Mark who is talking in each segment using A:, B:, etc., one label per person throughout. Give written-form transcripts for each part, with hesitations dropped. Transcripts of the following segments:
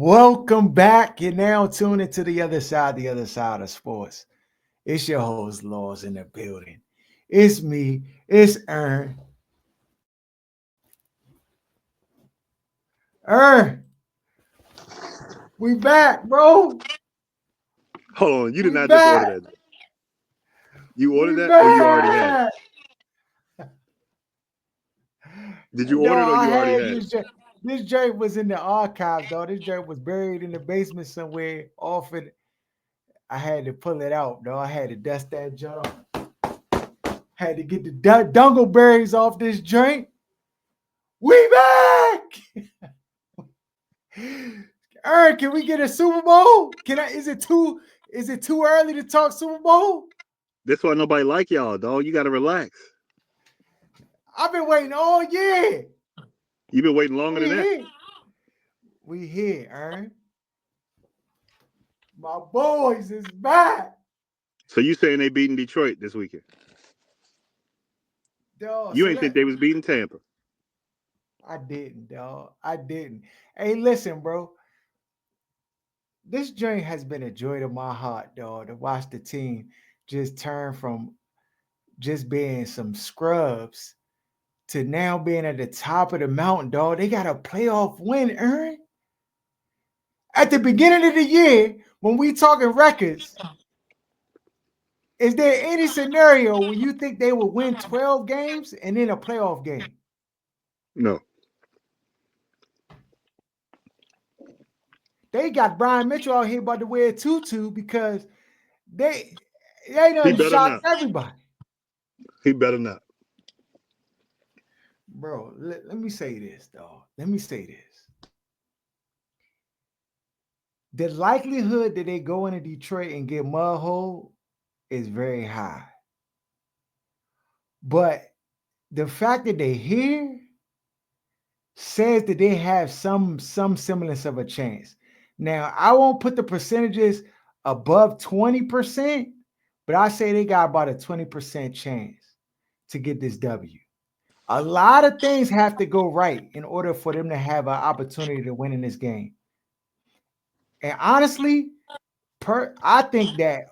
A: Welcome back. You're now tuned into the other side of sports. It's your host, Laws, in the building. It's me, it's Ern. Ern, we back, bro.
B: Hold on, you did
A: We
B: not just order
A: back.
B: that. You ordered
A: We
B: that, or you already had it?
A: back.
B: Did you
A: No,
B: order it, or
A: I
B: you already
A: had
B: had it?
A: this joint was in the archives, though. This joint was buried in the basement somewhere off it. I had to pull it out, though. I had to dust that joint off. Had to get the dungleberries off this joint. We back. Aaron, can we get a Super Bowl? Can I? Is it too early to talk Super Bowl?
B: That's why nobody like y'all, dog. You got to relax.
A: I've been waiting all year.
B: You've been waiting longer
A: We
B: than that.
A: here. We here, Aaron. My boys is back.
B: So you saying they beating Detroit this weekend?
A: Dog,
B: You
A: so
B: ain't think
A: that
B: they was beating Tampa?
A: I didn't, dog. I didn't. Hey, listen, bro. This joint has been a joy to my heart, dog, to watch the team just turn from just being some scrubs to now being at the top of the mountain, dog. They got a playoff win, Aaron. At the beginning of the year, when we talking records, is there any scenario where you think they would win 12 games and then a playoff game?
B: No.
A: They got Brian Mitchell out here about to wear a tutu because they
B: He
A: done
B: better
A: shocked
B: not.
A: everybody.
B: He better not.
A: Bro, let me say this, dog. Let me say this. The likelihood that they go into Detroit and get mud hole is very high. But the fact that they're here says that they have some semblance of a chance. Now, I won't put the percentages above 20%, but I say they got about a 20% chance to get this W. A lot of things have to go right in order for them to have an opportunity to win in this game. And honestly, I think that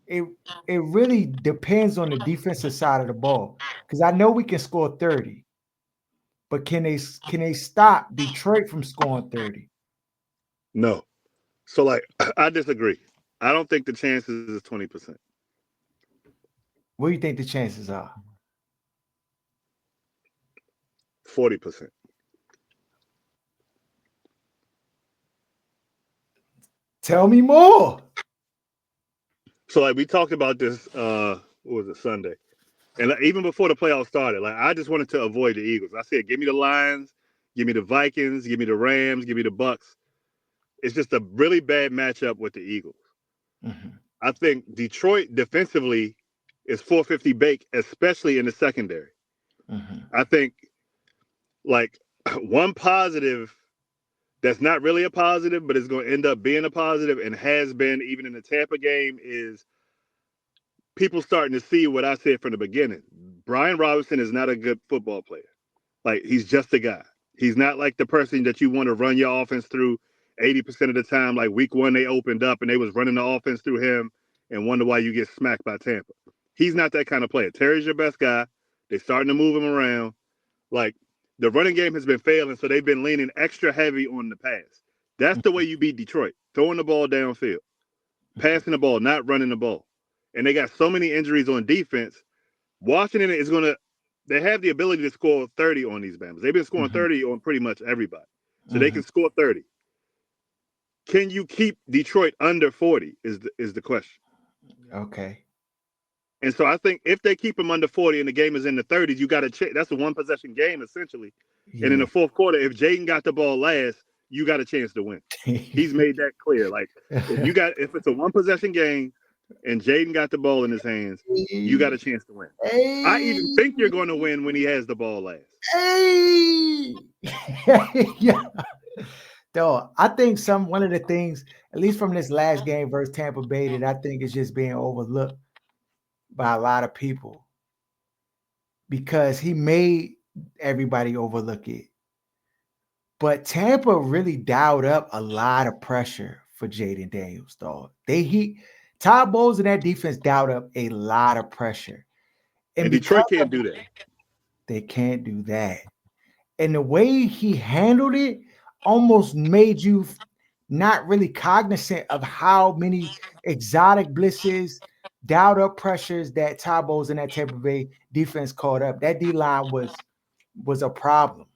A: it it really depends on the defensive side of the ball. Because I know we can score 30, but can they stop Detroit from scoring 30?
B: No. So like, I disagree. I don't think the chances is 20%.
A: What do you think the chances are?
B: 40%.
A: Tell me more.
B: So like we talked about this. What was it, Sunday? And like, even before the playoffs started, like I just wanted to avoid the Eagles. I said, give me the Lions, give me the Vikings, give me the Rams, give me the Bucks. It's just a really bad matchup with the Eagles.
A: Mhm.
B: I think Detroit defensively is 450 bake, especially in the secondary.
A: Mhm.
B: I think like one positive that's not really a positive, but is going to end up being a positive and has been even in the Tampa game is people starting to see what I said from the beginning. Brian Robinson is not a good football player. Like he's just a guy. He's not like the person that you want to run your offense through 80% of the time. Like week one, they opened up and they was running the offense through him and wonder why you get smacked by Tampa. He's not that kind of player. Terry's your best guy. They're starting to move him around. Like the running game has been failing, so they've been leaning extra heavy on the pass. That's the way you beat Detroit. Throwing the ball downfield, passing the ball, not running the ball. And they got so many injuries on defense. Washington is going to, they have the ability to score 30 on these Bama's. They've been scoring
A: Mhm.
B: 30 on pretty much everybody. So they can
A: Mhm.
B: score 30. Can you keep Detroit under 40 is the question.
A: Okay.
B: And so I think if they keep them under 40 and the game is in the 30s, you got to check. That's a one possession game essentially. And in
A: Yeah.
B: the fourth quarter, if Jayden got the ball last, you got a chance to win. He's made that clear. Like if it's a one possession game and Jayden got the ball in his hands, you got a chance to win. I even
A: Hey,
B: think you're going to win when he has the ball last.
A: hey, yeah. Though I think one of the things, at least from this last game versus Tampa Bay, that I think is just being overlooked by a lot of people because he made everybody overlook it. But Tampa really dialed up a lot of pressure for Jayden Daniels, dog. Todd Bowles and that defense dialed up a lot of pressure. And
B: And
A: because
B: Detroit can't
A: of
B: do that.
A: they can't do that. And the way he handled it almost made you not really cognizant of how many exotic blitzes, dialed up pressures that Todd Bowles and that Tampa Bay defense caught up. That D line was a problem.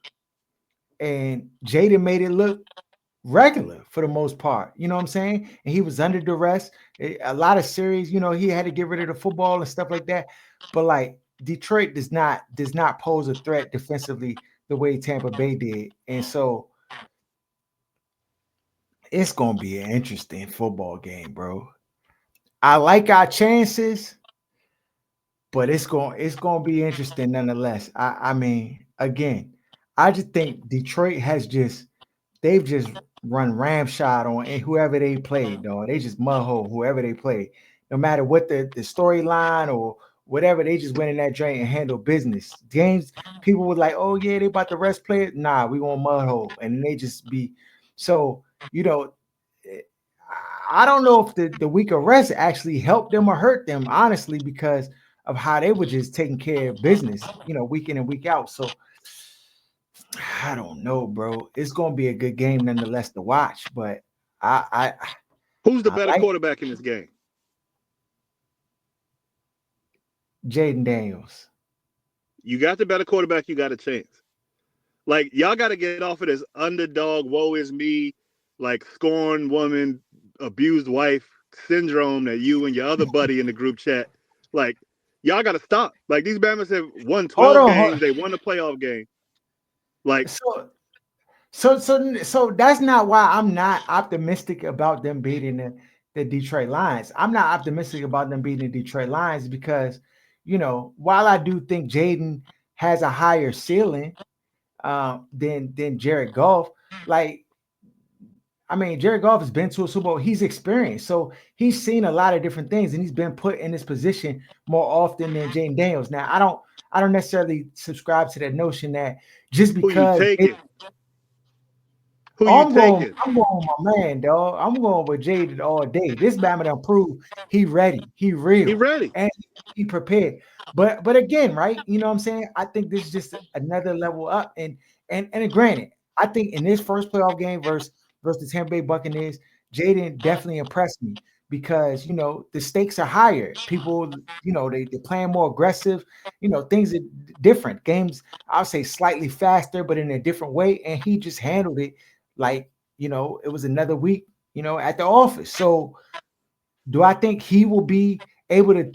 A: And Jaden made it look regular for the most part. You know what I'm saying? And he was under duress. A lot of series, he had to get rid of the football and stuff like that. But like Detroit does not pose a threat defensively the way Tampa Bay did. And so it's gonna be an interesting football game, bro. I like our chances, but it's gonna be interesting nonetheless. I mean, again, I just think Detroit has just they've just run ramshot on whoever they played, dog. They just mudhole whoever they play. No matter what the storyline or whatever, they just went in that drain and handle business. Games, people were like, oh yeah, they about to rest players. Nah, we want mudhole. And they just be so, you know, eh, I don't know if the week of rest actually helped them or hurt them, honestly, because of how they were just taking care of business, week in and week out. So I don't know, bro. It's gonna be a good game nonetheless to watch, but I
B: Who's the
A: I
B: better
A: like
B: quarterback in this game?
A: Jaden Daniels.
B: You got the better quarterback, you got a chance. Like, y'all got to get off of this underdog, woe is me, like scorned woman, abused wife syndrome that you and your other buddy in the group chat. Like, y'all got to stop. Like, these Bama's have won
A: Hold
B: 12
A: on.
B: games. They won the playoff game. Like,
A: So that's not why I'm not optimistic about them beating the Detroit Lions. I'm not optimistic about them beating the Detroit Lions because, while I do think Jaden has a higher ceiling than Jared Goff, like I mean, Jared Goff has been to a Super Bowl. He's experienced, so he's seen a lot of different things, and he's been put in this position more often than Jaden Daniels. Now, I don't necessarily subscribe to that notion that just
B: who you
A: because
B: taking? Who
A: oh,
B: you
A: I'm going.
B: taking?
A: I'm going with my man, dog. I'm going with Jaden all day. This Bama done proved he ready, he
B: He
A: real,
B: ready.
A: and he prepared. But again, right? You know what I'm saying? I think this is just another level up. And granted, I think in this first playoff game versus the Tampa Bay Buccaneers, Jaden definitely impressed me because the stakes are higher. People, they're playing more aggressive. Things are different. Games, I'll say, slightly faster, but in a different way. And he just handled it like, it was another week, at the office. So do I think he will be able to,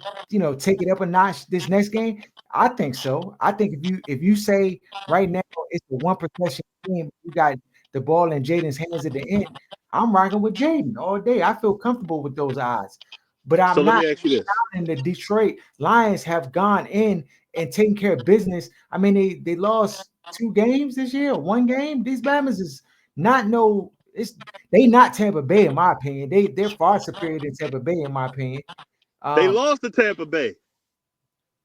A: take it up a notch this next game? I think so. I think if you say right now it's a one possession game, you got the ball in Jaden's hands at the end, I'm rocking with Jaden all day. I feel comfortable with those odds. But
B: So
A: I'm
B: let
A: not
B: me ask you this.
A: and the Detroit Lions have gone in and taken care of business. I mean, they lost 2 games this year, 1 game. These Bama's is not no. It's they not Tampa Bay in my opinion. They're far superior than Tampa Bay in my opinion.
B: They
A: Um,
B: lost to Tampa Bay.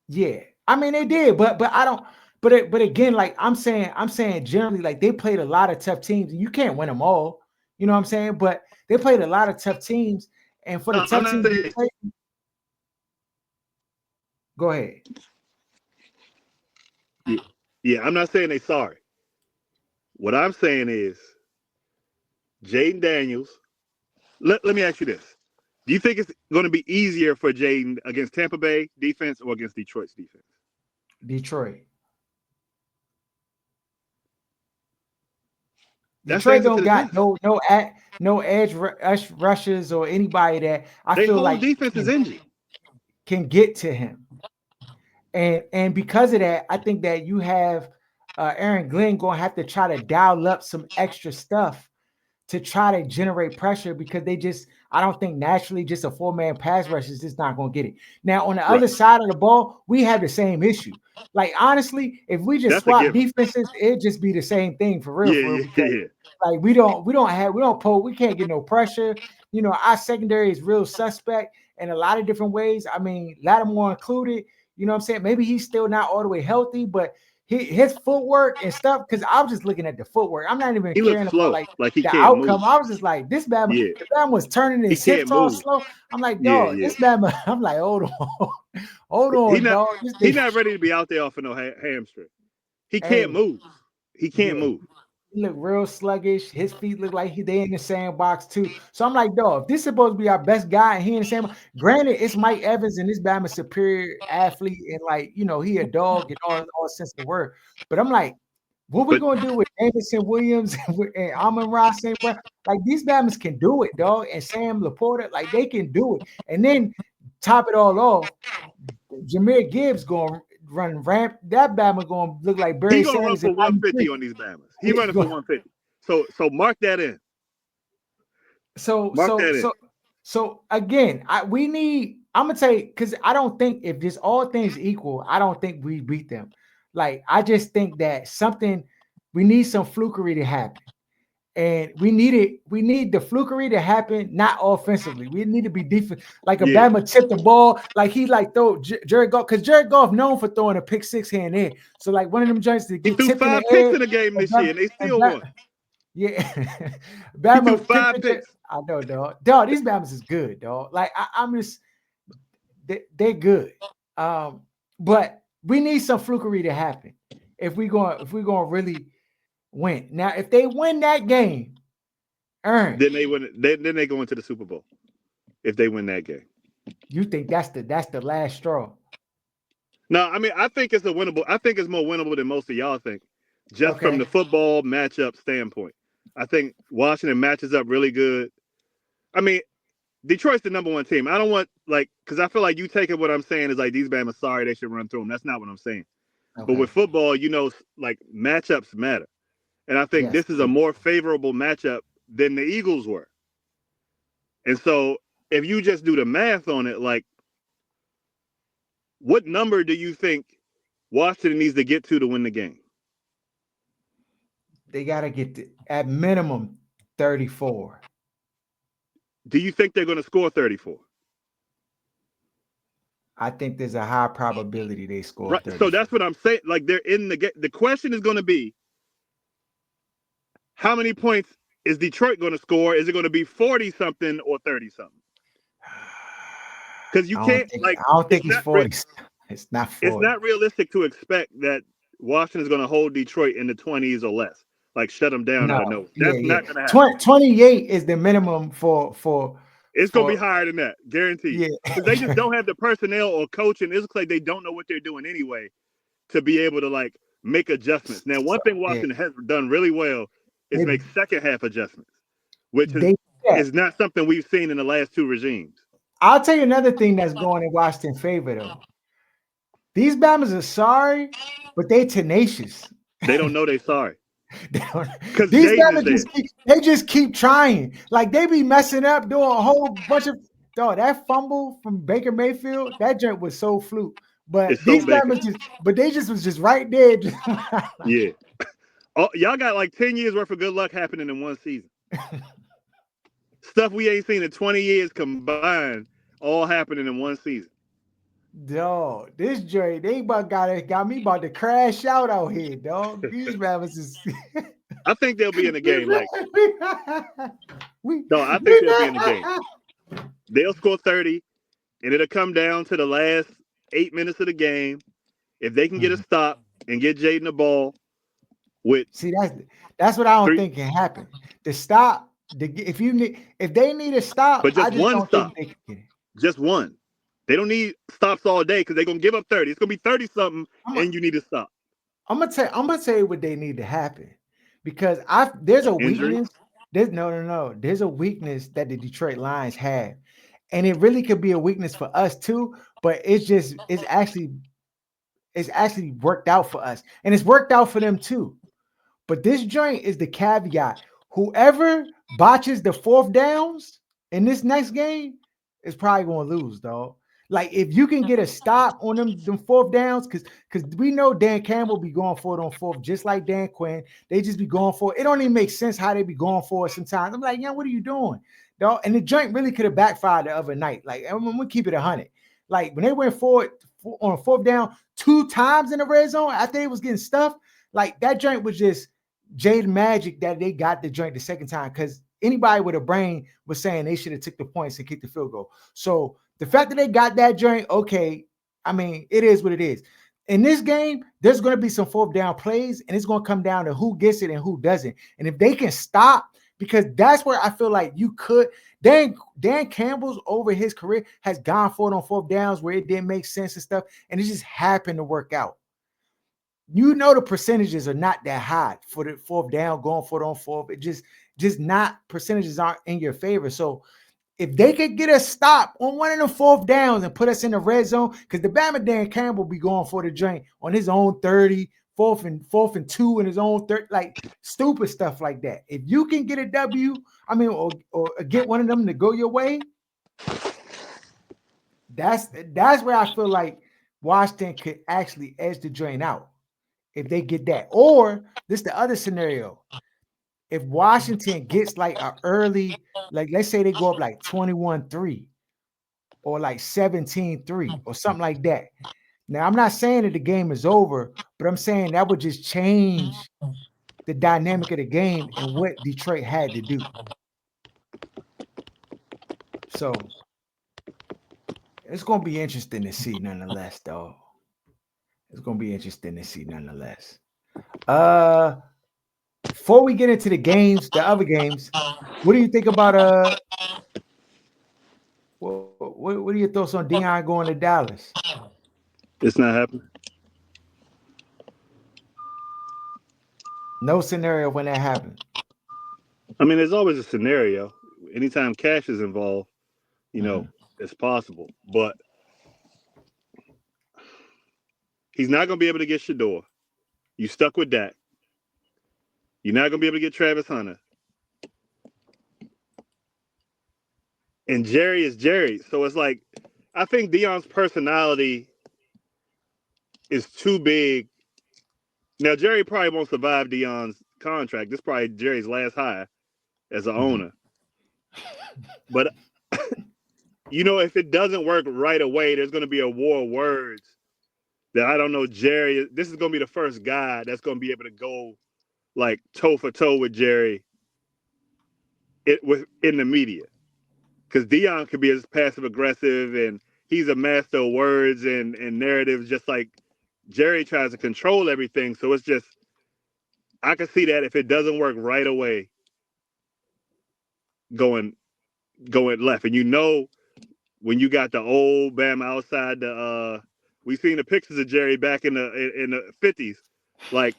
A: yeah, I mean they did, but I don't. But again, like I'm saying generally, like they played a lot of tough teams, and you can't win them all. You know what I'm saying? But they played a lot of tough teams, and for the
B: No, I'm
A: tough
B: not
A: teams they
B: saying.
A: played, go ahead.
B: Yeah, I'm not saying they sorry. What I'm saying is Jaden Daniels. Let me ask you this. Do you think it's going to be easier for Jaden against Tampa Bay defense or against Detroit's defense?
A: Detroit.
B: That's the
A: Detroit
B: answer to
A: don't
B: the
A: got
B: test.
A: no edge rushers or anybody that I
B: They
A: feel
B: whole
A: like
B: defense is injured.
A: can get to him. And because of that, I think that you have Aaron Glenn going to have to try to dial up some extra stuff to try to generate pressure because I don't think naturally just a 4-man pass rush is just not going to get it. Now, on the
B: Right.
A: other side of the ball, we have the same issue. Like, honestly, if we just
B: That's a
A: swap
B: given.
A: defenses, it'd just be the same thing
B: Yeah,
A: for real,
B: yeah,
A: because
B: yeah.
A: like we can't get no pressure. Our secondary is real suspect in a lot of different ways. I mean, Lattimore included, you know what I'm saying? Maybe he's still not all the way healthy, but his footwork and stuff. Because I was just looking at the footwork. I'm not even
B: He looks
A: caring about
B: slow,
A: like
B: like he
A: the
B: can't move.
A: outcome. I was just like, this Bama,
B: Yeah,
A: the Bama was turning
B: he
A: his
B: can't
A: hips all
B: move.
A: slow. I'm like,
B: Yeah,
A: dog,
B: yeah.
A: this Bama. I'm like, hold on, hold
B: He
A: on,
B: not
A: dog. This
B: he
A: thing,
B: not ready to be out there off of no hamstring. He can't
A: hey,
B: move. He can't
A: yeah.
B: move.
A: He look real sluggish. His feet look like they in the sandbox too. So I'm like, dog, if this is supposed to be our best guy and he in the sandbox, granted, it's Mike Evans and this Bama superior athlete, and like, he a dog in all sense of the word. But I'm like, what we
B: But
A: gonna do with Davidson Williams and Amon Ross St. Brown? Like these Bamas can do it, dog. And Sam Laporta, like they can do it. And then top it all off, Jameer Gibbs gonna run ramp. That Bama gonna look like
B: he
A: Barry
B: gonna run
A: Sanders in
B: for 150
A: '93.
B: on these Bamas. He running for 150. So mark that in.
A: So
B: Mark
A: so
B: that in.
A: so so again, I'm gonna tell you because I don't think if just all things equal, I don't think we beat them. Like I just think that we need some flukery to happen. And we need the flukery to happen, not offensively. We need to be defense. Like
B: Yeah.
A: Obama tipped the ball, like he like throw Jared Goff, because Jared Goff known for throwing a pick six here and there. So like one of them joints to
B: He
A: get
B: threw
A: tipped in the
B: 5 picks
A: air,
B: in the game
A: and
B: this year, and they
A: and
B: still won.
A: yeah,
B: He threw
A: Bama pick
B: 5
A: the.
B: picks.
A: I know, dog. Dog, these Bama's is good, dog. Like I'm just they're good. But we need some flukery to happen if we're going to really win. Now, if they win that game, earn.
B: Then they win. Then they go into the Super Bowl if they win that game.
A: You think that's the last straw?
B: No, I mean I think it's a winnable. I think it's more winnable than most of y'all think, just from the
A: Okay.
B: football matchup standpoint. I think Washington matches up really good. I mean, Detroit's the number one team. I don't want because I feel like you taking what I'm saying is like these Bama's sorry they should run through them. That's not what I'm saying. But with
A: Okay.
B: football, like matchups matter, and I think
A: Yes.
B: this is a more favorable matchup than the Eagles were. And so if you just do the math on it, like what number do you think Washington needs to get to win the game?
A: They got to get at minimum 34.
B: Do you think they're going to score 34?
A: I think there's a high probability they score
B: Right. So
A: 34.
B: that's what I'm saying. Like they're in the game. The question is going to be how many points is Detroit going to score? Is it going to be 40 something or 30 something? Because you can't
A: I don't think
B: it's
A: it's
B: not
A: 40. It's not
B: it's
A: 40.
B: not realistic to expect that Washington is going to hold Detroit in the 20s or less. Like shut them down out of
A: No.
B: nowhere.
A: Yeah,
B: That's
A: yeah.
B: not going to happen.
A: 28 is the minimum for
B: It's going to be higher than that, guaranteed.
A: yeah.
B: Because they just don't have the personnel or coaching. It looks like they don't know what they're doing anyway to be able to make adjustments. Now, one
A: So,
B: thing
A: yeah.
B: Washington has done really well is
A: They
B: make second half adjustments, which
A: they yeah.
B: is not something we've seen in the last two regimes.
A: I'll tell you another thing that's going in Washington favor though. These Bammers are sorry, but they tenacious.
B: They don't know they're sorry because
A: These
B: Jayden is
A: Bammers
B: there.
A: just keep trying. Like they be messing up, doing a whole bunch of that fumble from Baker Mayfield, that joint was so fluke. But
B: It's so
A: these
B: Baker.
A: Bammers they just was just right there.
B: Yeah. Oh, y'all got 10 years worth of good luck happening in one season. Stuff we ain't seen in 20 years combined, all happening in one season.
A: Dog, this joint, they got me about to crash out here, dog. These Bammers is
B: I think they'll be in the game.
A: we,
B: No, I think they'll be in the game. They'll score 30, and it'll come down to the last 8 minutes of the game. If they can get a stop and get Jayden the ball with
A: see that's what I don't think can happen. The stop, if they need a stop,
B: but
A: I
B: just
A: just
B: one
A: don't think
B: stop.
A: they can get it.
B: Just one. They don't need stops all day because they're gonna give up 30. It's gonna be 30 something, and you need to stop.
A: I'm gonna tell you what they need to happen because there's a
B: Injury.
A: weakness. No. There's a weakness that the Detroit Lions have, and it really could be a weakness for us too. But it's actually worked out for us, and it's worked out for them too. But this joint is the caveat. Whoever botches the fourth downs in this next game is probably going to lose, dog. Like if you can get a stop on them fourth downs, because we know Dan Campbell be going for it on fourth, just like Dan Quinn. They just be going for it. It don't even make sense how they be going for it sometimes. I'm like, yeah, what are you doing, dog? And the joint really could have backfired the other night. Like I'm gonna keep it 100. Like when they went forward on 4th down 2 times in the red zone after they was getting stuffed, like that joint was just Jade magic that they got the joint the second time, because anybody with a brain was saying they should have took the points and kicked the field goal. So the fact that they got that joint, okay, I mean, it is what it is. In this game, there's going to be some 4th down plays, and it's going to come down to who gets it and who doesn't. And if they can stop, because that's where I feel like you could. Dan Campbell's over his career has gone for it on 4th downs where it didn't make sense and stuff, and it just happened to work out. You know the percentages are not that high for the 4th down, going for it on 4th. It just not, percentages aren't in your favor. So if they could get a stop on one of the 4th downs and put us in the red zone, because the Bama Dan Campbell be going for the joint on his own 30, fourth and 2 in his own 30, like stupid stuff like that. If you can get a W, I mean, or get one of them to go your way, that's where I feel like Washington could actually edge the joint out if they get that. Or this is the other scenario. If Washington gets like a early, like let's say they go up like 21-3 or like 17-3 or something like that. Now, I'm not saying that the game is over, but I'm saying that would just change the dynamic of the game and what Detroit had to do. So it's going to be interesting to see nonetheless, though. It's going to be interesting to see nonetheless. Before we get into the games, the other games, what do you think about what are your thoughts on Dion going to Dallas?
B: It's not happening.
A: No scenario when that happened.
B: I mean, there's always a scenario. Anytime cash is involved, it's possible. But he's not going to be able to get Shador. You stuck with that. You're not going to be able to get Travis Hunter. And Jerry is Jerry. So it's like, I think Dion's personality is too big. Now, Jerry probably won't survive Dion's contract. This is probably Jerry's last hire as an owner. But, if it doesn't work right away, there's going to be a war of words that I don't know Jerry. This is going to be the first guy that's going to be able to go like toe for toe with Jerry in the media. Because Dion could be as passive aggressive and he's a master of words and narratives, just like Jerry tries to control everything. So it's just, I can see that if it doesn't work right away, going left. And when you got the old Bama outside we seen the pictures of Jerry back in the 50s. Like,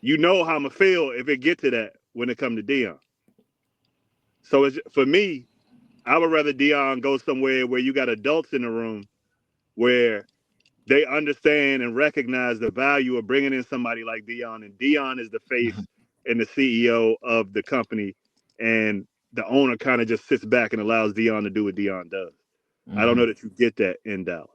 B: how I'm gonna feel if it get to that when it come to Dion. So for me, I would rather Dion go somewhere where you got adults in the room where they understand and recognize the value of bringing in somebody like Dion. And Dion is the face and the CEO of the company. And the owner kind of just sits back and allows Dion to do what Dion does. I don't know that you get that in Dallas.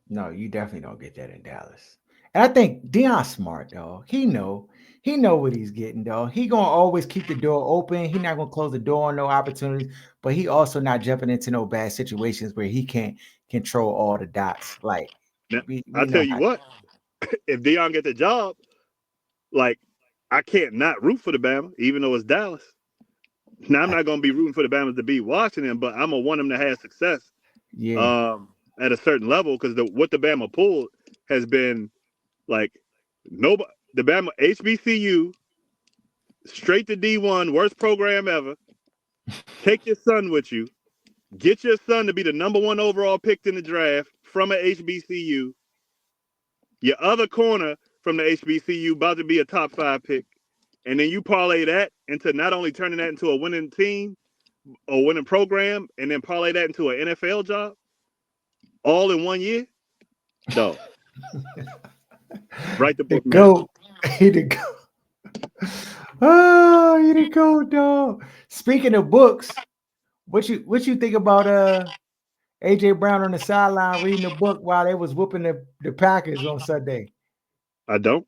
A: No, you definitely don't get that in Dallas. And I think Dion's smart, though. He know what he's getting, though. He gonna always keep the door open. He not gonna close the door on no opportunities, but he also not jumping into no bad situations where he can't control all the dots. Like,
B: now,
A: we
B: I tell you what, if Dion get the job, like, I can't not root for the Bama, even though it's Dallas. Now, I'm not gonna be rooting for the Bama to beat Washington, but I'm gonna want them to have success.
A: Yeah.
B: At a certain level, because what the Bama pulled has been like nobody. The Bama HBCU straight to D1, worst program ever. Take your son with you. Get your son to be the #1 overall picked in the draft from an HBCU. Your other corner from the HBCU about to be a top 5 pick, and then you parlay that into not only turning that into a winning team or winning program, and then parlay that into an NFL job. All in 1 year? No. Write the book now.
A: He the go. Oh, he the go, dog. Speaking of books, what you think about AJ Brown on the sideline reading a book while they was whooping the Packers on Sunday?
B: I don't.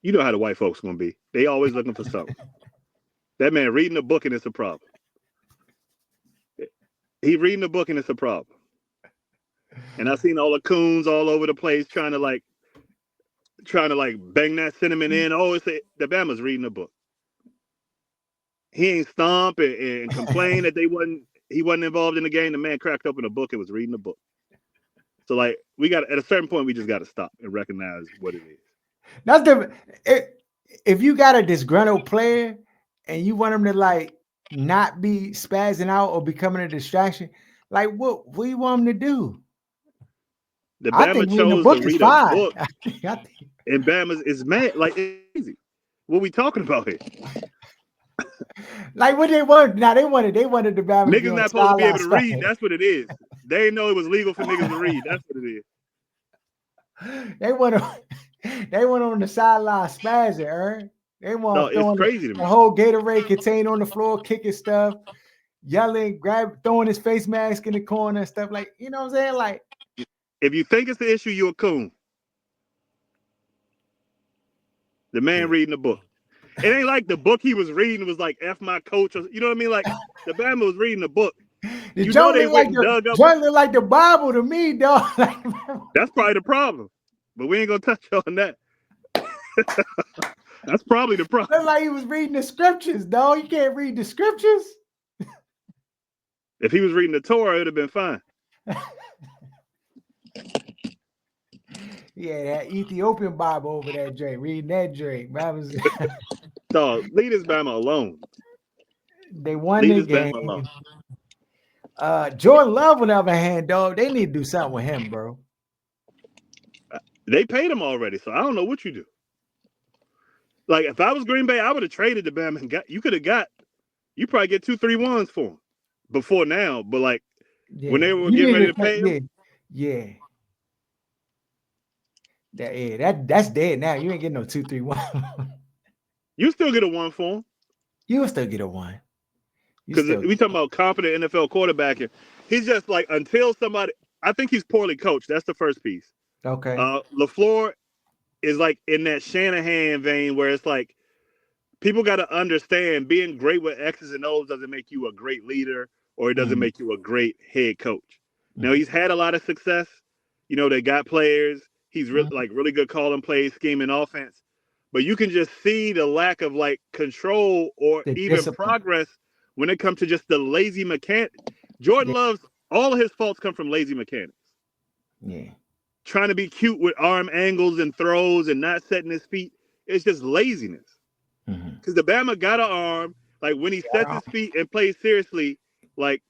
B: You know how the white folks gonna be. They always looking for something. That man reading a book and it's a problem. He reading a book and it's a problem. And I seen all the coons all over the place trying to bang that sentiment in. Oh, the Bama's reading a book. He ain't stomp and complain that he wasn't involved in the game. The man cracked open a book and was reading a book. So like we got at a certain point we just got to stop and recognize what it is.
A: That's the if you got a disgruntled player and you want him to like not be spazzing out or becoming a distraction, like what do you want him to do?
B: The
A: I think
B: Bama
A: reading the
B: chose to
A: book is
B: read a
A: fine.
B: book, and Bama's is mad. Like it's crazy. What we talking about here?
A: Like what they want now, they wanted the Bama to be
B: Niggas
A: on the
B: not supposed to be
A: sideline
B: able to read.
A: spanking.
B: That's what it is. They didn't know it was legal for niggas to read. That's what it is.
A: They want on the sideline spazzing, They
B: No,
A: want
B: it's
A: throwing
B: crazy to
A: the
B: me.
A: whole Gatorade container on the floor, kicking stuff, yelling, throwing his face mask in the corner and stuff. Like, you know what I'm saying? Like,
B: If you think it's the issue, you're a coon. The man reading the book. It ain't like the book he was reading was like F my coach. Or, you know what I mean? Like the Bama was reading the book.
A: the
B: You know
A: joint
B: they
A: look
B: went
A: like
B: and dug up.
A: look like the Bible to me, dog.
B: That's probably the problem. But we ain't gonna touch on that. That's probably the problem.
A: Look like he was reading the scriptures, dog. You can't read the scriptures.
B: If he was reading the Torah, it'd have been fine.
A: Yeah, that Ethiopian Bible over that drink, reading that drink.
B: Dog, leave this Bama alone.
A: They won
B: Leave
A: the
B: this Bama alone.
A: game. Jordan Love, on the other hand, dog, they need to do something with him, bro.
B: They paid him already, so I don't know what you do. Like if I was Green Bay, I would have traded the Bama and you probably get 2-3 ones for him before now. But like when they were getting ready to pay him,
A: that's dead now. You ain't getting no 2-3-1.
B: You still get a 1 for him.
A: You'll still get a 1.
B: Because we talking about confident NFL quarterback. He's just like until somebody. I think he's poorly coached. That's the first piece.
A: Okay.
B: LaFleur is like in that Shanahan vein where it's like people got to understand being great with X's and O's doesn't make you a great leader or it doesn't make you a great head coach. Now he's had a lot of success. You know, they got players. He's really good calling plays, scheming offense. But you can just see the lack of like control or even progress when it comes to just the lazy mechanic. Jordan Love's all of his faults come from lazy mechanics.
A: Yeah.
B: Trying to be cute with arm angles and throws and not setting his feet. It's just laziness. Because the Bama got an arm. Like when he sets his feet and plays seriously, like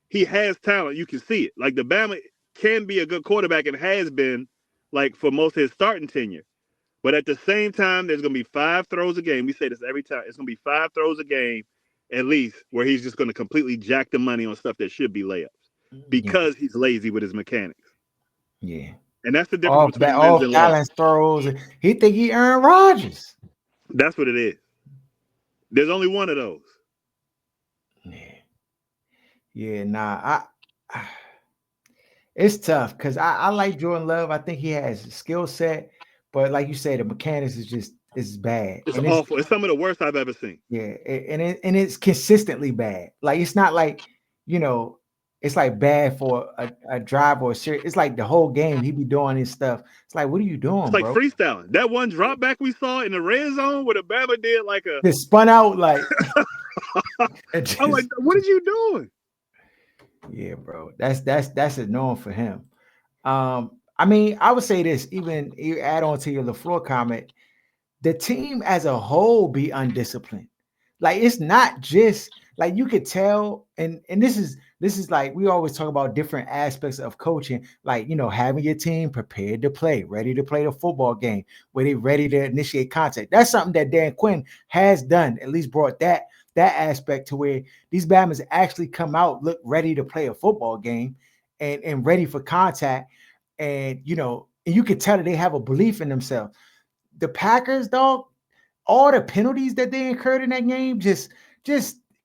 B: he has talent. You can see it. Like the Bama can be a good quarterback and has been like for most of his starting tenure. But at the same time, there's going to be 5 throws a game. We say this every time. It's going to be 5 throws a game at least where he's just going to completely jack the money on stuff that should be layups because he's lazy with his mechanics.
A: Yeah.
B: And that's the difference between wins and
A: balance throws. He think he Aaron Rodgers.
B: That's what it is. There's only one of those.
A: Yeah. Nah. It's tough because I like Jordan Love. I think he has a skill set, but like you say, the mechanics is bad.
B: It's awful. It's some of the worst I've ever seen.
A: Yeah, and it's consistently bad. Like it's not like it's like bad for a drive or a series. It's like the whole game he be doing his stuff. It's like, what are you doing,
B: it's like
A: bro?
B: Freestyling. That one drop back we saw in the red zone where the Bama did like a
A: just spun out like.
B: I'm like, what are you doing?
A: Yeah, bro. That's annoying for him. I mean, I would say this. Even you add on to your LaFleur comment, the team as a whole be undisciplined. Like it's not just like you could tell, and this is like we always talk about different aspects of coaching, like having your team prepared to play, ready to play the football game, where they ready to initiate contact. That's something that Dan Quinn has done, at least brought that aspect to where these Bama's actually come out, look ready to play a football game and ready for contact. And you could tell that they have a belief in themselves. The Packers, dog, all the penalties that they incurred in that game, just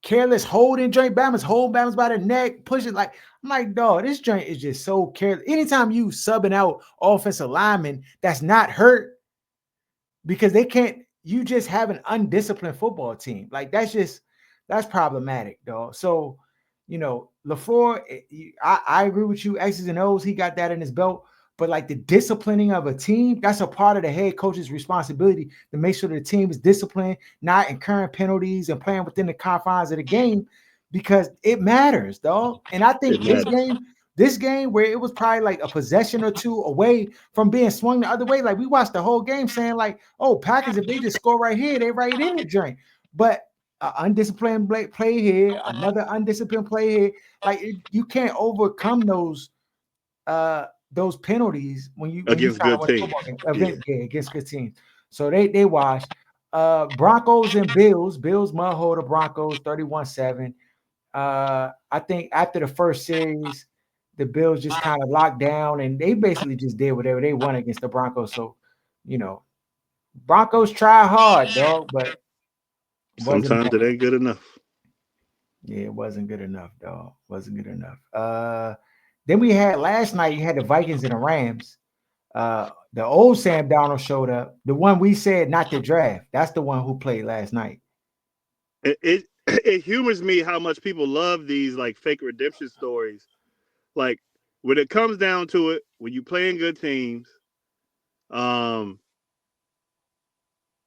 A: careless holding, joint Bama's by the neck, push it like I'm like, dog, this joint is just so careless. Anytime you subbing out offensive linemen that's not hurt because they can't, you just have an undisciplined football team. Like that's problematic, dog. So, LaFleur, I agree with you. X's and O's, he got that in his belt. But like the disciplining of a team, that's a part of the head coach's responsibility to make sure the team is disciplined, not incurring penalties and playing within the confines of the game because it matters, dog. And I
B: It
A: think
B: matters.
A: this game where it was probably like a possession or two away from being swung the other way, like we watched the whole game saying like, oh, Packers, if they just score right here, they right in the joint. But undisciplined play here, another undisciplined play here. Like you can't overcome those penalties when you
B: Against
A: try to
B: good
A: win a
B: teams.
A: football game
B: Yeah.
A: event against good teams. So they washed. Broncos and Bills. Bills mudhole the Broncos 31-7. I think after the first series, the Bills just kind of locked down and they basically just did whatever they want against the Broncos. So, you know, Broncos try hard, dog, but wasn't
B: Sometimes
A: enough.
B: it ain't good enough.
A: Yeah, it wasn't good enough, dog. Wasn't good enough. Then we had last night, you had the Vikings and the Rams. The old Sam Darnold showed up. The one we said not to draft. That's the one who played last night.
B: It it humors me how much people love these like fake redemption stories. Like when it comes down to it, when you playing good teams, um,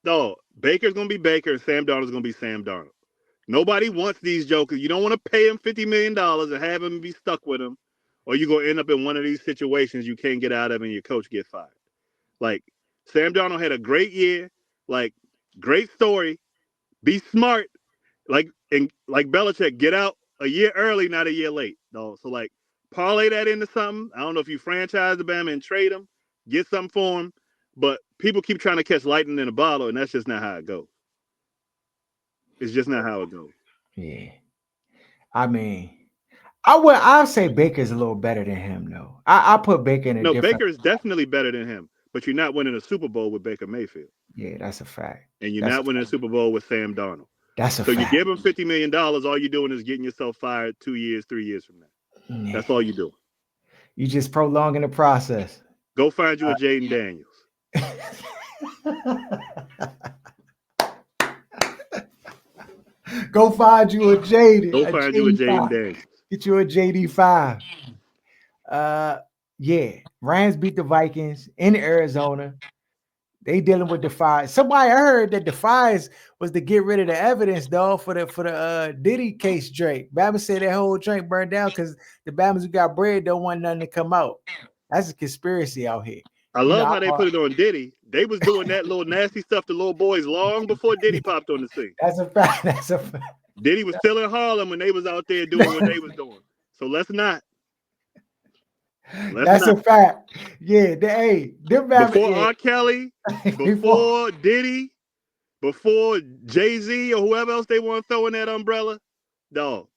B: no, Baker's gonna be Baker and Sam Darnold's gonna be Sam Darnold. Nobody wants these jokers. You don't want to pay him $50 million and have him be stuck with him, or you're gonna end up in one of these situations you can't get out of and your coach get fired. Like Sam Darnold had a great year, like great story. Be smart, like Belichick, get out a year early, not a year late, though. So like parlay that into something. I don't know if you franchise the Bama and trade him, get something for him, but people keep trying to catch lightning in a bottle, and that's just not how it goes. It's just not how it goes.
A: Yeah. I mean, I'll say Baker's a little better than him though. I put Baker in a
B: No,
A: different.
B: Baker is definitely better than him, but you're not winning a Super Bowl with Baker Mayfield,
A: Yeah, that's a fact.
B: and you're
A: That's a
B: not winning a
A: fact.
B: Super Bowl with Sam Darnold.
A: That's a
B: So you
A: fact.
B: give him $50 million, all you're doing is getting yourself fired 2 years, 3 years from now.
A: Yeah.
B: That's all you do.
A: You just prolonging the process.
B: Go find you a Jayden Daniels.
A: Go find you a
B: Go
A: JD, a
B: find you a Jaden
A: JD5.
B: Daniels.
A: Get you a JD5. Uh yeah. Rams beat the Vikings in Arizona. They dealing with Defies. Somebody heard that Defies was to get rid of the evidence, though, for the Diddy case Drake. Bama said that whole drink burned down because the Bamas who got bread don't want nothing to come out. That's a conspiracy out here.
B: I
A: You know,
B: love how they put it on Diddy. They was doing that little nasty stuff to little boys long before Diddy popped on the scene.
A: that's a fact. That's a fact.
B: Diddy was still in Harlem when they was out there doing what they was doing. So let's not. Let's
A: That's a
B: not.
A: fact. Yeah, hey, them Bama,
B: Before R. Kelly,
A: yeah. Before,
B: before Diddy, before Jay-Z or whoever else they want to throw in that umbrella, dog.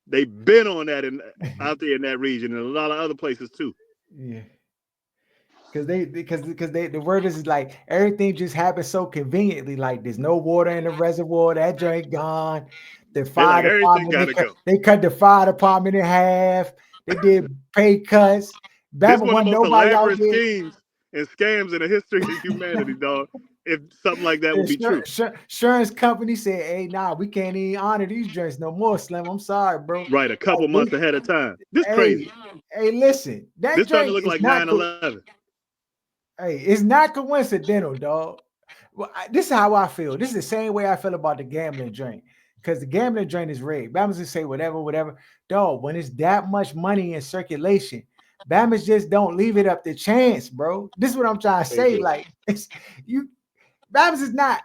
B: They been on that out there in that region and a lot of other places too.
A: yeah. Because the word is like everything just happens so conveniently. Like there's no water in the reservoir, that joint gone. The
B: They like
A: fire
B: everything
A: department
B: gotta go.
A: they cut the fire department in half. They did pay cuts.
B: This
A: Bama
B: one of
A: wasn't
B: the most
A: nobody out
B: elaborate
A: there.
B: schemes and scams in the history of humanity, dog. If something like that would be
A: The
B: true.
A: insurance company said, "Hey, nah, we can't even honor these drinks no more, Slim. I'm sorry, bro.
B: Right, a couple months
A: Like,
B: ahead of time. This crazy.
A: hey, hey, listen, that
B: This starting to
A: drink
B: look
A: is
B: like
A: not.
B: 9/11.
A: Hey, it's not coincidental, dog. Well, this is how I feel. This is the same way I feel about the gambling drink. Because the gambling drink is rigged. Bama's just say whatever, whatever. Dog, when it's that much money in circulation, Bama's just don't leave it up to chance, bro. This is what I'm trying to
B: They
A: say.
B: do.
A: Like, it's you Bama's is not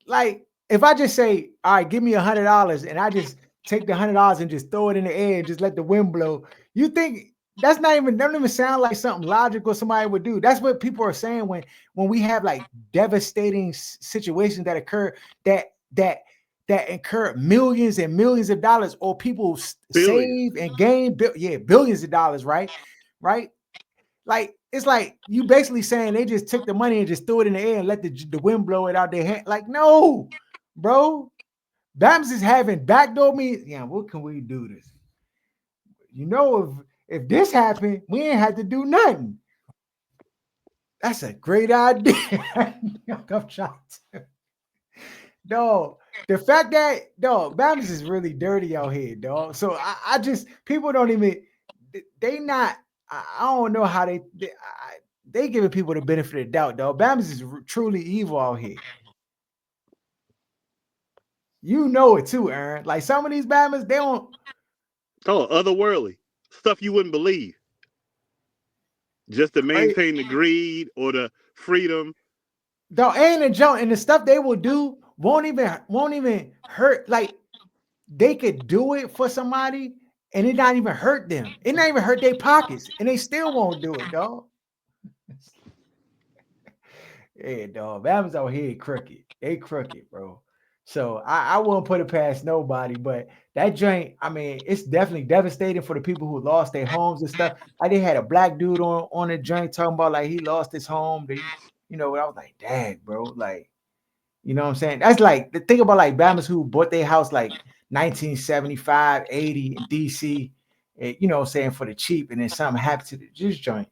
A: like if I just say, all right, give me $100 and I just take the $100 and just throw it in the air and just let the wind blow, you think that's not even doesn't even sound like something logical somebody would do. That's what people are saying when we have like devastating situations that occur that that incur millions and millions of dollars or people
B: Billions.
A: save and gain billions of dollars, right, like it's like you basically saying they just took the money and just threw it in the air and let the wind blow it out their hand. Like, no, bro. Bams is having backdoor me. Yeah, what can we do this? You know, if this happened, we ain't had to do nothing. That's a great idea. I'm trying to. dog. The fact that dog, Bama's is really dirty out here, dog. So I just people don't even they not. I don't know how they giving people the benefit of the doubt, dog. Bama's is truly evil out here. You know it too, Aaron. Like some of these Bama's, they don't.
B: Oh, otherworldly stuff you wouldn't believe. Just to
A: Right?
B: maintain the greed or the freedom.
A: Dog, and the junk and the stuff they will do won't even hurt. Like they could do it for somebody and it not even hurt them. It not even hurt their pockets, and they still won't do it, dog. Yeah, dog. Bama's out here crooked. They crooked, bro. So I wouldn't put it past nobody, but that joint, I mean, it's definitely devastating for the people who lost their homes and stuff. Like they had a black dude on the joint talking about like he lost his home. I was like, dang, bro. Like, you know what I'm saying? That's like the thing about like Bama's who bought their house like 1975, 80 in DC, what I'm saying, for the cheap, and then something happened to the juice joint.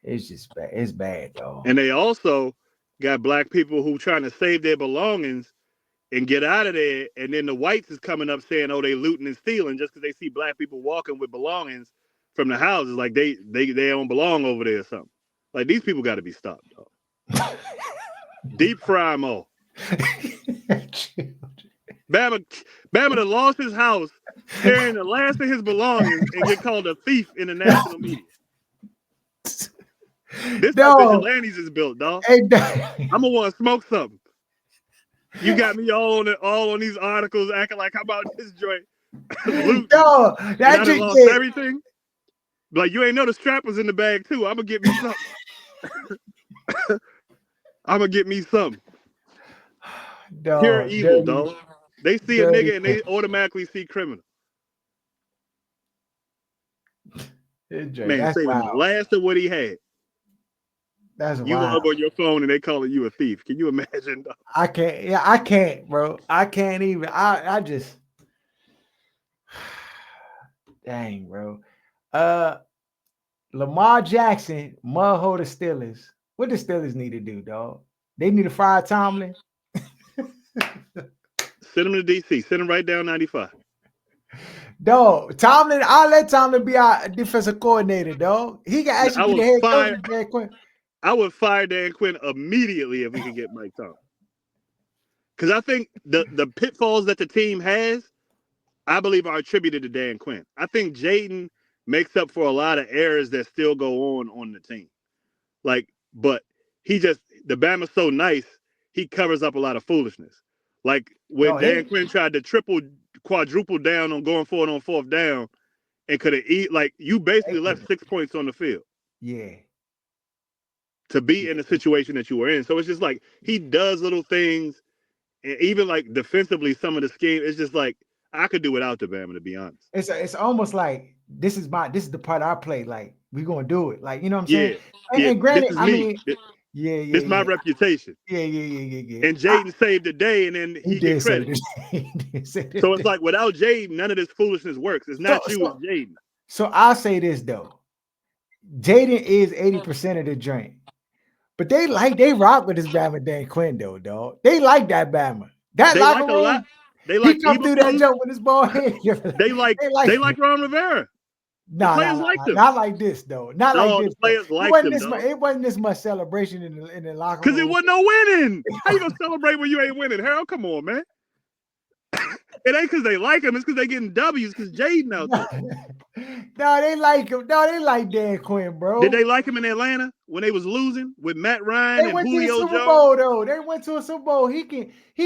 A: It's just bad. It's bad, dog.
B: And they also got black people who trying to save their belongings and get out of there. And then the whites is coming up saying, oh, they looting and stealing just because they see black people walking with belongings from the houses. Like they don't belong over there or something. Like these people got to be stopped, dog. Deep fry them all. Bama done lost his house, carrying the last of his belongings, and get called a thief in the national media. This how vigilantes is built, dog.
A: Hey,
B: I'm gonna want to smoke something. You got me all on these articles acting like how about this joint?
A: No, that
B: just lost everything. Like you ain't know the strap was in the bag too. I'm gonna get me something. I'm gonna get me something. Pure evil, dog. They see a nigga and they automatically see criminal. Man, saving the last of what he had.
A: That's
B: you
A: wild.
B: up on your phone and they calling you a thief. Can you imagine? Dog?
A: I can't. Yeah, I can't, bro. I can't even. I just. Dang, bro. Lamar Jackson, mudhole the Steelers. What the Steelers need to do, dog? They need to fire Tomlin.
B: Send him to DC. Send him right down 95.
A: Dog, Tomlin, I'll let Tomlin be our defensive coordinator, dog. He can actually be the head coach of Dan Quinn.
B: I would fire Dan Quinn immediately if we could get Mike Tomlin. Because I think the pitfalls that the team has, I believe, are attributed to Dan Quinn. I think Jayden makes up for a lot of errors that still go on the team. Like, but the Bama's so nice, he covers up a lot of foolishness. Like when Dan Quinn tried to quadruple down on going forward on fourth down and could have you basically left 6 points on the field.
A: Yeah.
B: To be in the situation that you were in. So it's just like he does little things, and even like defensively, some of the scheme, it's just like I could do without the Bama, to be honest.
A: It's almost like this is the part I play. Like we're gonna do it. Like, you know what I'm saying? And granted,
B: this is me. This is my reputation.
A: Yeah.
B: And Jayden saved the day, and then he get credit. So it's like without Jayden, none of this foolishness works. It's not it's Jayden.
A: So I'll say this though. Jayden is 80% of the drink. But they rock with this Bama Dan Quinn though, dog. They like that Bama. That locker room. A lot.
B: They like
A: he come through that jump with his ball head.
B: They like Ron Rivera.
A: Nah, not like this though. Not like this.
B: Players like
A: it wasn't this much celebration in the locker room.
B: Because it wasn't no winning. How you gonna celebrate when you ain't winning? Harold, come on, man. It ain't because they like him. It's because they getting W's because Jayden out there.
A: No, they like him. No, they like Dan Quinn, bro.
B: Did they like him in Atlanta when they was losing with Matt Ryan and Julio Jones? They went to the
A: Super Bowl, though. They went to a Super Bowl. He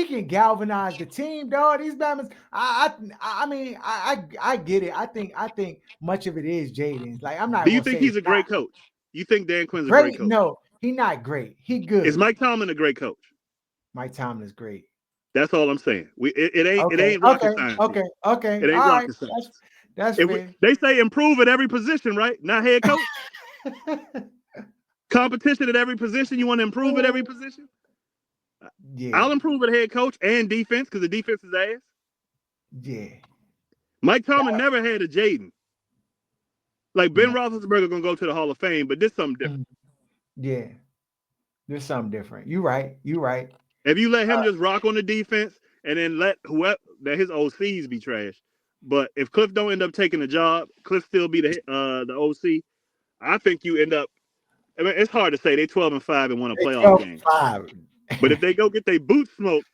A: can galvanize the team, dog. These Bama's. I mean, I get it. I think much of it is Jayden. Like, I'm not.
B: Do you think he's a great coach? You think Dan Quinn's a great coach?
A: No, he's not great. He good.
B: Is Mike Tomlin a great coach?
A: Mike Tomlin is great.
B: That's all I'm saying. It ain't rocket science.
A: Okay.
B: It ain't rocket science.
A: That's fair.
B: They say improve at every position, right? Not head coach. Competition at every position. You want to improve at every position?
A: Yeah.
B: I'll improve at head coach and defense because the defense is ass.
A: Yeah.
B: Mike Tomlin never had a Jayden. Like Ben Roethlisberger gonna go to the Hall of Fame, but this something different.
A: Yeah. There's something different. You're right.
B: If you let him
A: Uh,
B: just rock on the defense and then let whoever that his OCs be trash. But if Cliff don't end up taking the job, Cliff still be the OC. I think you end up. I mean, it's hard to say they 12-5 and won a
A: they
B: playoff game.
A: 12-5.
B: But if they go get their boots smoked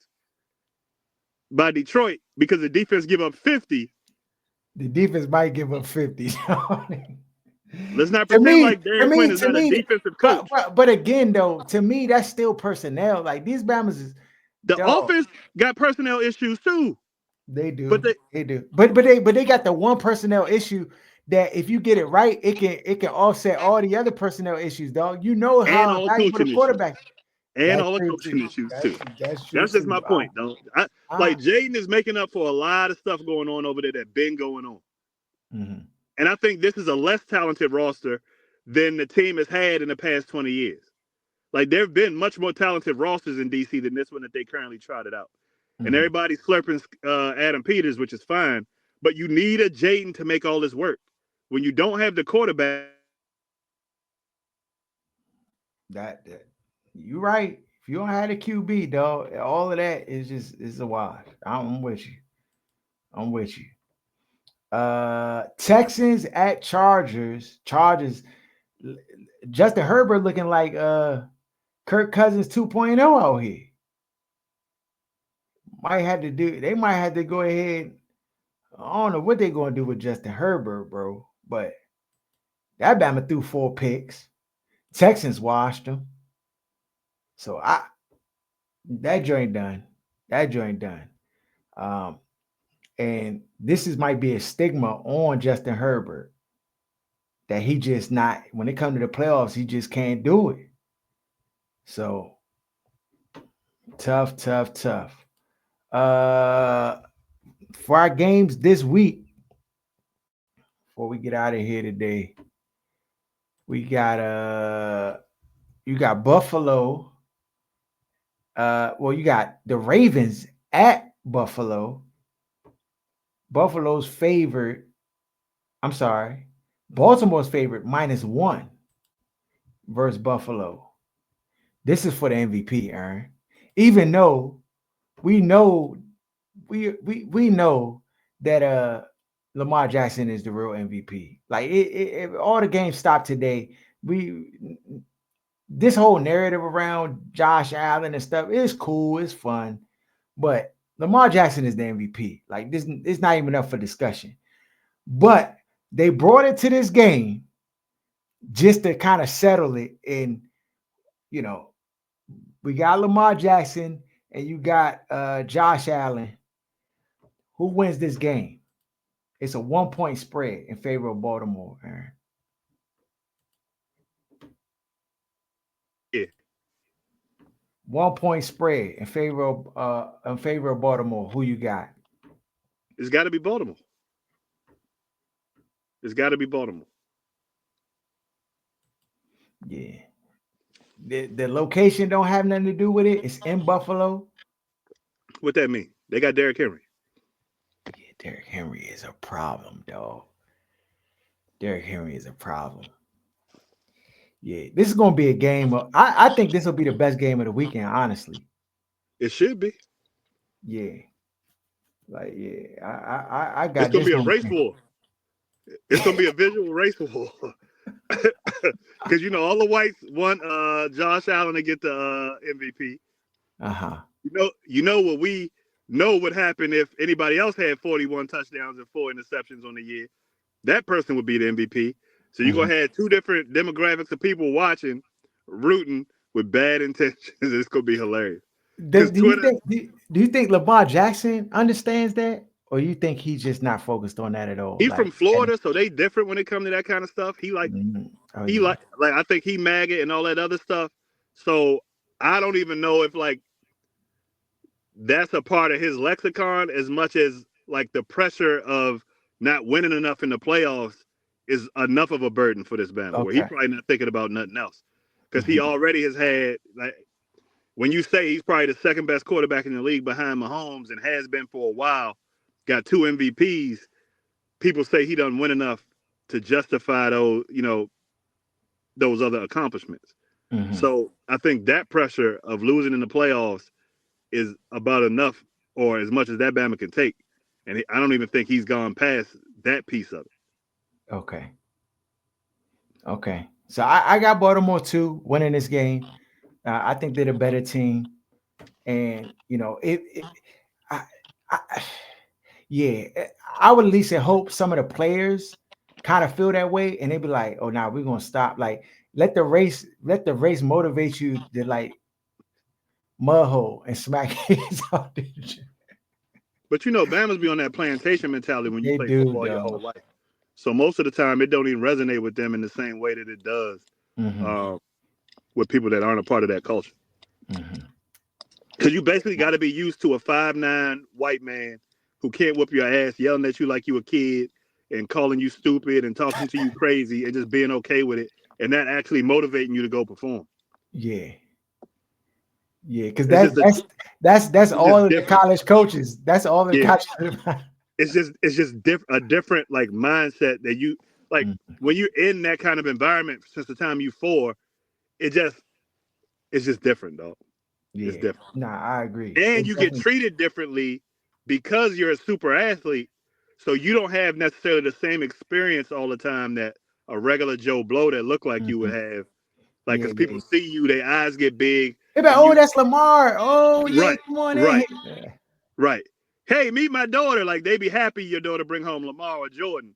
B: by Detroit because the defense give up 50,
A: The defense might give up 50.
B: let's not
A: to
B: pretend
A: me,
B: like Dan Quinn is
A: to
B: not a
A: me,
B: defensive
A: but,
B: coach.
A: but again, though, to me, that's still personnel. Like these Bama's is
B: The
A: dog.
B: offense got personnel issues too.
A: They
B: But
A: do. They do. But they got the one personnel issue that if you get it right, it can offset all the other personnel issues, dog. You know
B: and
A: how
B: all the
A: valuable the
B: coaching issues.
A: quarterback.
B: And
A: That's
B: all the
A: true
B: coaching
A: too.
B: issues
A: That's
B: too.
A: true. That's true
B: That's just
A: too.
B: my point, though.
A: Uh,
B: Like Jayden is making up for a lot of stuff going on over there that been going on.
A: mhm.
B: And I think this is a less talented roster than the team has had in the past 20 years. Like there have been much more talented rosters in DC than this one that they currently trotted out. And
A: Mhm.
B: everybody's slurping Adam Peters, which is fine. But you need a Jayden to make all this work. When you don't have the quarterback,
A: That you right. If you don't have a QB, dog, all of that is a wash. I'm with you. I'm with you. Texans at Chargers. Chargers. Justin Herbert looking like Kirk Cousins 2.0 out here. Might have to do. They might have to go ahead. I don't know what they're going to do with Justin Herbert, bro. But that Bama threw 4 picks. Texans washed them. So that joint done. That joint done. Um, and this is might be a stigma on Justin Herbert that he just not when it comes to the playoffs, he just can't do it. So tough, tough, tough. Uh for our games this week, before we get out of here today, we got you got Buffalo. Well, you got the Ravens at Buffalo. Buffalo's favorite. I'm sorry. Baltimore's favorite -1 versus Buffalo. This is for the MVP, Aaron. Even though we know we know that Lamar Jackson is the real MVP. Like if all the games stopped today, we this whole narrative around Josh Allen and stuff is cool, it's fun, but Lamar Jackson is the MVP. Like this, it's not even up for discussion. But they brought it to this game just to kind of settle it. And you know, we got Lamar Jackson and you got Josh Allen. Who wins this game? It's a 1-point spread in favor of Baltimore, Aaron.
B: yeah,
A: 1-point spread in favor of Baltimore. Who you got?
B: it's got to be Baltimore. It's got to be Baltimore.
A: Yeah. The location don't have nothing to do with it. It's in Buffalo.
B: What that mean? They got Derrick Henry.
A: Yeah, Derrick Henry is a problem, dog. Derrick Henry is a problem. Yeah, this is gonna be a game. I think this will be the best game of the weekend, honestly.
B: It should be.
A: Yeah, like yeah, I
B: It's
A: got
B: gonna
A: this
B: be a
A: one.
B: race war. It's gonna be a visual race war. Because you know all the whites want Josh Allen to get the MVP.
A: Uh-huh.
B: You know what we know would happen if anybody else had 41 touchdowns and 4 interceptions on the year. That person would be the MVP. So you're
A: Mhm.
B: gonna have two different demographics of people watching, rooting with bad intentions. It's gonna be hilarious.
A: Do,
B: Because
A: do you
B: Twitter,
A: think do you think Lamar Jackson understands that, or you think he's just not focused on that at all?
B: he's
A: Like,
B: from Florida, so they different when it comes to that kind of stuff. He like
A: oh
B: he
A: yeah,
B: like I think he maggot and all that other stuff. So I don't even know if like that's a part of his lexicon as much as like the pressure of not winning enough in the playoffs is enough of a burden for this Bama where he
A: okay.
B: probably not thinking about nothing else because he
A: Mhm.
B: already has had like when you say he's probably the second best quarterback in the league behind Mahomes and has been for a while, got 2 MVPs. People say he doesn't win enough to justify those other accomplishments.
A: Mhm.
B: So I think that pressure of losing in the playoffs is about enough or as much as that Bama can take. And I don't even think he's gone past that piece of it.
A: Okay. Okay. So I got Baltimore too winning this game. I think they're the better team, and I, I, yeah, I would at least hope some of the players kind of feel that way, and they be like, "Oh, now we're gonna stop." Like, let the race motivate you to like mud hole and smack kids out there.
B: But Bama's be on that plantation mentality when you
A: They
B: play
A: do,
B: football your whole
A: though.
B: life. So most of the time, it don't even resonate with them in the same way that it does
A: Hmm.
B: um, with people that aren't a part of that culture.
A: Hmm.
B: Because you basically got to be used to a 5'9" white man who can't whoop your ass, yelling at you like you a kid and calling you stupid and talking to you crazy and just being okay with it, and that actually motivating you to go perform.
A: Yeah, yeah, because
B: It's just
A: that's
B: it's just
A: all of the
B: different.
A: college coaches. That's all the
B: Yeah,
A: college.
B: it's just a different like mindset that you like
A: Mm,
B: when you're in that kind of environment since the time you four. It just it's just different, though. It's
A: yeah,
B: different.
A: nah, I agree.
B: And
A: It
B: you get
A: definitely.
B: treated differently because you're a super athlete. So you don't have necessarily the same experience all the time that a regular Joe Blow that look like you would
A: Mhm.
B: have. Like,
A: Yeah,
B: because
A: yeah,
B: people
A: yeah.
B: see you, their eyes get big,
A: They be like,
B: and
A: oh,
B: you
A: that's Lamar. Oh, yeah,
B: right,
A: come on in
B: right,
A: here.
B: right. Hey, meet my daughter. Like they be happy your daughter bring home Lamar or Jordan.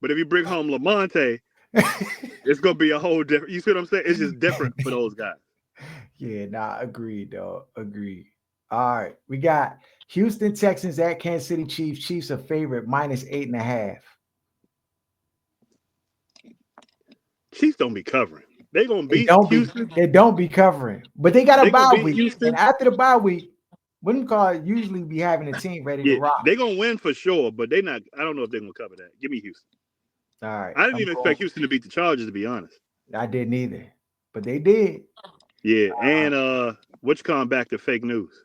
B: But if you bring home Lamonte, it's gonna be a whole different. You see what I'm saying? It's just different for those guys.
A: Yeah, nah, agreed, though. Agreed. All right, we got Houston Texans at Kansas City Chiefs. Chiefs a favorite -8.5.
B: Chiefs don't be covering. They gonna
A: They
B: beat
A: don't be
B: Houston.
A: they don't be covering, but they got a
B: They gonna
A: bye
B: beat
A: week, and
B: Houston.
A: after the bye week, wouldn't call usually be having a team ready to
B: Yeah,
A: rock.
B: they gonna win for sure, but they not. I don't know if they're gonna cover that. Give me Houston.
A: All right,
B: I didn't
A: I'm
B: even
A: going.
B: expect Houston to beat the Chargers, to be honest.
A: I didn't either, but they did.
B: Yeah,
A: Uh,
B: and which come back to fake news.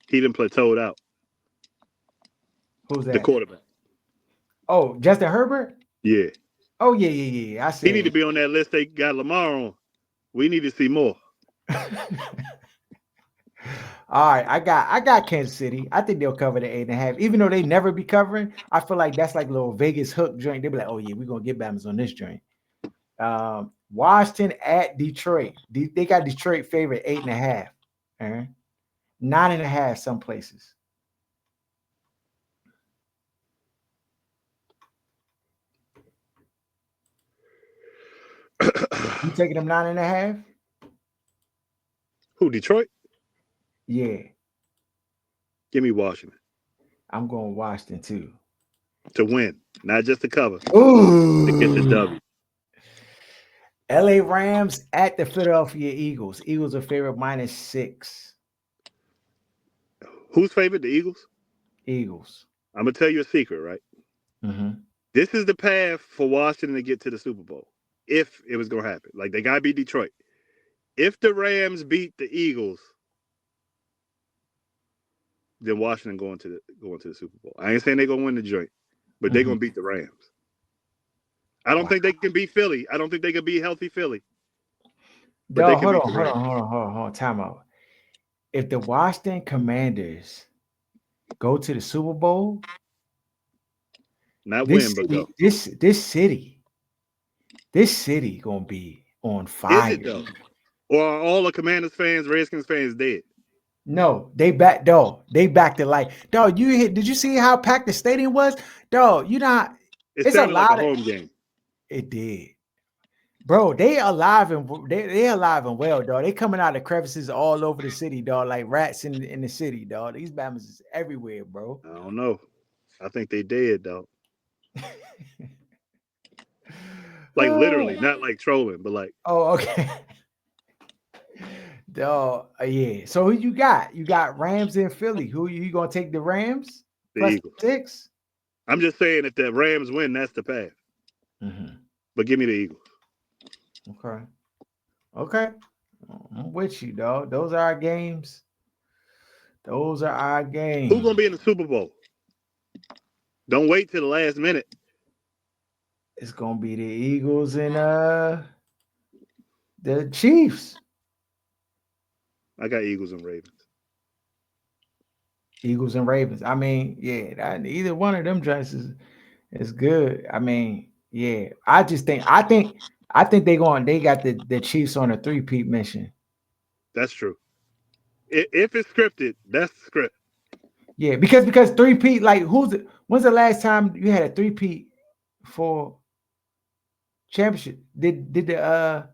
B: He didn't plateaued out.
A: who's
B: The
A: that?
B: quarterback.
A: Oh, Justin Herbert.
B: Yeah,
A: Oh yeah, yeah, yeah, yeah. I
B: he need to
A: said.
B: be on that list. They got Lamar on. We need to see more.
A: All right, I got Kansas City. I think they'll cover the 8.5, even though they never be covering. I feel like that's like a little Vegas hook joint. They'll be like, oh yeah, we're gonna get Bama's on this joint. Washington at Detroit. They got Detroit favorite 8.5. 9.5 some places. You taking them 9.5?
B: Who? Detroit?
A: Yeah,
B: Give me Washington
A: I'm going Washington too.
B: to win, not just to cover, to get the
A: Ooh.
B: W.
A: LA Rams at the Philadelphia Eagles. Eagles are favorite -6.
B: Who's favored? The Eagles.
A: Eagles.
B: I'm gonna tell you a secret, right?
A: Mm-hmm.
B: This is the path for Washington to get to the Super Bowl. If it was gonna happen, like they gotta beat Detroit. If the Rams beat the Eagles, then Washington going to the Super Bowl. I ain't saying they're gonna win the joint, but they're
A: Mm-hmm.
B: gonna beat the Rams. I don't
A: Wow.
B: think they can beat Philly. I don't think they can beat healthy Philly, but they
A: Dog,
B: can
A: hold
B: beat
A: on,
B: the
A: hold on,
B: Rams.
A: hold on, hold on, hold on. Time out. If the Washington Commanders go to the Super Bowl,
B: Not
A: this
B: win, but go.
A: city, this city gonna be on
B: Is it
A: fire.
B: though? Or are all the Commanders fans, Redskins fans dead?
A: No, they back dog. They back to life. Dog, did you see how packed the stadium was? Dog, you not
B: It
A: it's a
B: sounded like a
A: lot of
B: home game.
A: it did. Bro, they alive and they alive and well, dog. They coming out of crevices all over the city, dog, like rats in the city, dog. These Bama's is everywhere, bro.
B: I don't know. I think they dead though. Like literally,
A: oh,
B: not like trolling, but like
A: okay. Dog, yeah. So who you got? You got Rams in Philly. Who you gonna take the Rams
B: the
A: plus
B: Eagles.
A: 6?
B: I'm just saying if the Rams win, that's the path.
A: Mm-hmm.
B: But give me the Eagles.
A: Okay. Okay. I'm with you, dog. Those are our games. Those are our
B: Who's
A: games.
B: gonna be in the Super Bowl? Don't wait till the last minute.
A: It's gonna be the Eagles and the Chiefs.
B: I got Eagles and Ravens.
A: Eagles and Ravens. I mean, yeah, either one of them joints is good. I mean, yeah. I think they got the Chiefs on a three-peat mission.
B: That's true. If it's scripted, that's script.
A: Yeah, because three-peat, like when's the last time you had a three-peat for championship? Did the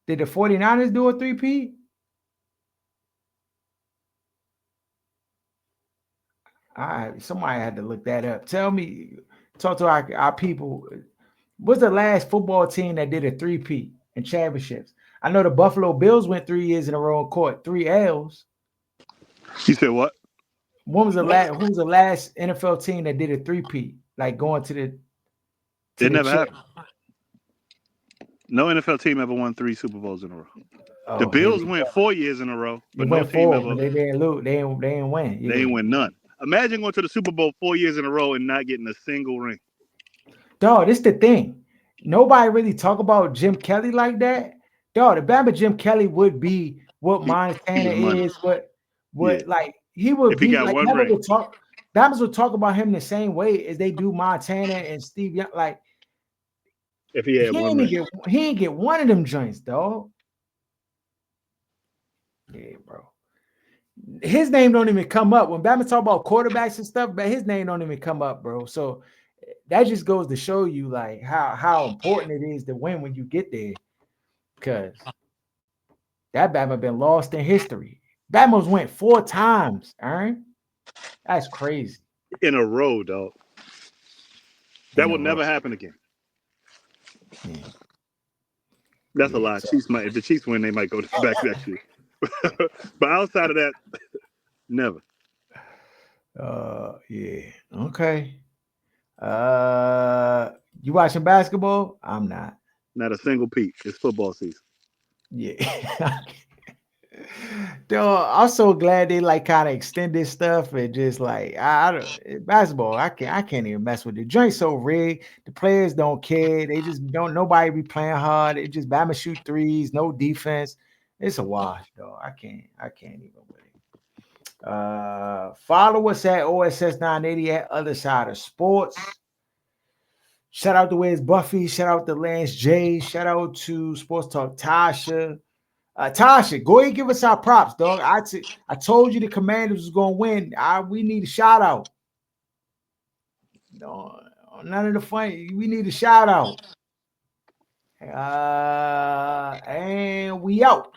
A: 49ers do a three-peat? Somebody had to look that up. Tell me, talk to our people. What's the last football team that did a three-peat in championships? I know the Buffalo Bills went 3 years in a row and caught 3 L's.
B: You said what?
A: When was the last? Who was the last NFL team that did a three-peat, like going to
B: It
A: the
B: never
A: chip?
B: happened. No NFL team ever won 3 Super Bowls in a row. The
A: Oh, here we
B: Bills
A: go.
B: went 4 years in a row,
A: They
B: but no
A: went
B: team
A: forward,
B: ever
A: but they didn't lose. They didn't win.
B: they
A: Yeah,
B: ain't win none. Imagine going to the Super Bowl 4 years in a row and not getting a single ring.
A: dog. This the thing. Nobody really talk about Jim Kelly like that. Dog, the Bama Jim Kelly would be what
B: He
A: Montana
B: was money.
A: is. What
B: Yeah.
A: like he would
B: If he
A: be
B: got
A: like
B: one
A: Bama
B: ring,
A: would talk. Bama's would talk about him the same way as they do Montana and Steve Young. Like
B: if he had one ring,
A: he ain't get one of them joints, dog. Yeah, bro. His name don't even come up when Bama talk about quarterbacks and stuff, but his name don't even come up, bro. So that just goes to show you like how important it is to win when you get there. Because that Bama been lost in history. Bama's went 4 times, Aaron. That's crazy.
B: in a row, dog. That
A: In
B: will
A: a row.
B: never happen again.
A: Yeah.
B: That's a
A: Yeah.
B: lie. Chiefs might, if the Chiefs win, they might go back next year. But outside of that, never.
A: Yeah. Okay. You watching basketball? I'm not.
B: Not a single peep. It's football season.
A: Yeah. Though I'm so glad they like kind of extend this stuff and just like I don't basketball. I can't even mess with it. Joint's so rigged. The players don't care. They just don't. Nobody be playing hard. It just Bama shoot threes. No defense. It's a wash, though. I can't even with it. Follow us at OSS 980 at Other Side of Sports. Shout out to Where's Buffy. Shout out to Lance J. Shout out to Sports Talk Tasha. Tasha, go ahead and give us our props, dog. I told you the Commanders was gonna win. We need a shout out. No, none of the fun. We need a shout out. And we out.